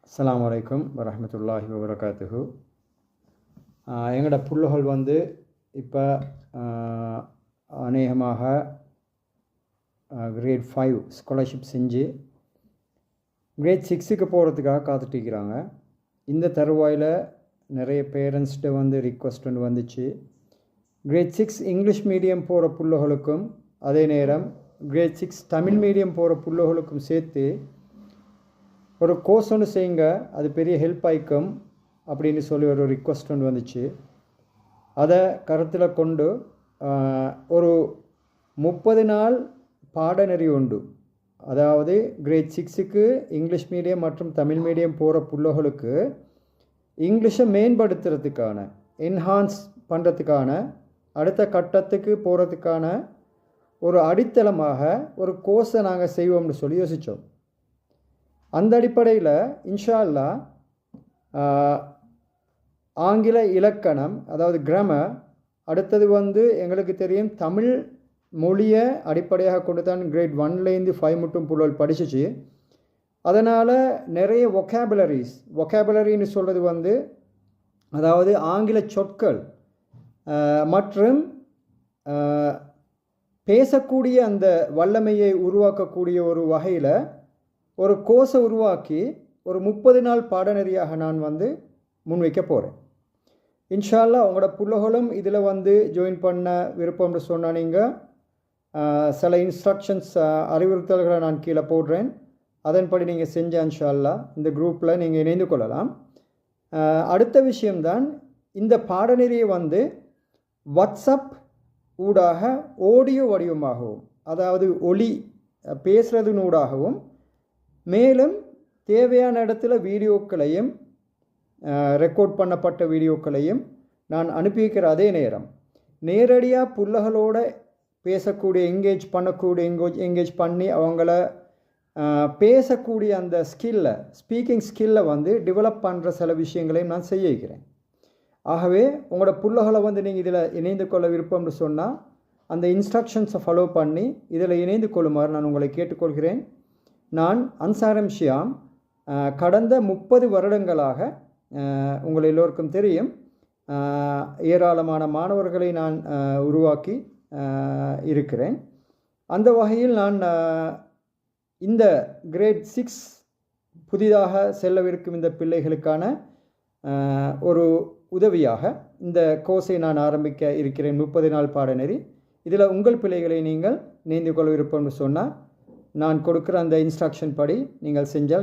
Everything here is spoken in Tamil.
அஸ்ஸலாமு அலைக்கும் வரஹ்மத்துல்லாஹி வபரகாத்துஹு. எங்களோட புள்ளுகள் வந்து இப்போ அநேகமாக கிரேட் 5 ஸ்காலர்ஷிப் செஞ்சு கிரேட் 6க்கு போகிறதுக்காக காத்துட்ருக்கிறாங்க. இந்த தருவாயில் நிறைய பேரண்ட்ஸ்கிட்ட வந்து ரிக்வஸ்ட் ஒன்று வந்துச்சு. கிரேட் 6 இங்கிலீஷ் மீடியம் போகிற புள்ளுகளுக்கும் அதே நேரம் கிரேட் 6 தமிழ் மீடியம் போகிற புள்ளுகளுக்கும் சேர்த்து ஒரு கோர்ஸ் ஒன்று செய்யுங்க, அது பெரிய ஹெல்ப் ஆயிக்கும் அப்படின்னு சொல்லி ஒரு ரிக்வஸ்ட் ஒன்று வந்துச்சு. அதை கருத்தில் கொண்டு ஒரு 30 நாள் பாடநெறி உண்டு. அதாவது கிரேட் 6க்கு இங்கிலீஷ் மீடியம் மற்றும் தமிழ் மீடியம் போகிற புள்ளைகளுக்கு இங்கிலீஷை மேம்படுத்துறதுக்கான, என்ஹான்ஸ் பண்ணுறதுக்கான, அடுத்த கட்டத்துக்கு போகிறதுக்கான ஒரு அடித்தளமாக ஒரு கோர்ஸை நாங்கள் செய்வோம்னு சொல்லி யோசித்தோம். அந்த அடிப்படையில் இன்ஷா அல்லாஹ் ஆங்கில இலக்கணம், அதாவது கிராமர், அடுத்தது வந்து எங்களுக்கு தெரியும் தமிழ் மொழியை அடிப்படையாக கொண்டு தான் கிரேட் 1லேருந்து 5 மட்டும் புள்ளல் படிச்சிச்சு. அதனால் நிறைய ஒகேபுலரின்னு சொல்கிறது வந்து அதாவது ஆங்கில சொற்கள் மற்றும் பேசக்கூடிய அந்த வல்லமையை உருவாக்கக்கூடிய ஒரு வகையில் ஒரு கோர்ஸை உருவாக்கி ஒரு 30 நாள் பாடநெறியாக நான் வந்து முன்வைக்க போகிறேன். இன்ஷா அல்லாஹ் உங்களோட புள்ளைகளும் இதில் வந்து ஜாயின் பண்ண விருப்பம்னு சொன்னால் நீங்கள் சில இன்ஸ்ட்ரக்ஷன்ஸ், அறிவுறுத்தல்களை நான் கீழே போடுறேன். அதன்படி நீங்கள் செஞ்ச இன்ஷா அல்லாஹ் இந்த குரூப்பில் நீங்கள் இணைந்து கொள்ளலாம். அடுத்த விஷயம்தான், இந்த பாடநெறியை வந்து வாட்ஸ்அப் ஊடாக ஆடியோ வடிவமாகவும், அதாவது ஒலி பேசுகிறதுனூடாகவும், மேலும் தேவையான இடத்துல வீடியோக்களையும் ரெக்கார்ட் பண்ணப்பட்ட வீடியோக்களையும் நான் அனுப்பி வைக்கிற அதே நேரம் நேரடியாக புள்ளைகளோட பேசக்கூடிய, எங்கேஜ் பண்ணி அவங்கள பேசக்கூடிய அந்த ஸ்பீக்கிங் ஸ்கில்லை வந்து டெவலப் பண்ணுற சில விஷயங்களையும் நான் செய்ய வைக்கிறேன். ஆகவே உங்களோட புள்ளைகளை வந்து நீங்கள் இதில் இணைந்து கொள்ள விருப்பம்னு சொன்னால் அந்த இன்ஸ்ட்ரக்ஷன்ஸை ஃபாலோ பண்ணி இதில் இணைந்து கொள்ளுமாறு நான் உங்களை கேட்டுக்கொள்கிறேன். நான் அன்சார் ஷியாம் கடந்த 30 வருடங்களாக உங்கள் எல்லோருக்கும் தெரியும், ஏராளமான மாணவர்களை நான் உருவாக்கி இருக்கிறேன். அந்த வகையில் நான் இந்த கிரேட் 6 புதிதாக செல்லவிருக்கும் இந்த பிள்ளைகளுக்கான ஒரு உதவியாக இந்த கோர்ஸை நான் ஆரம்பிக்க இருக்கிறேன். 30 நாள் பாடநெறி. இதில் உங்கள் பிள்ளைகளை நீங்கள் இணைந்து கொள்ள விருப்பம்னு சொன்னால் நான் கொடுக்குற அந்த இன்ஸ்ட்ரக்ஷன் படி நீங்கள் செஞ்சால்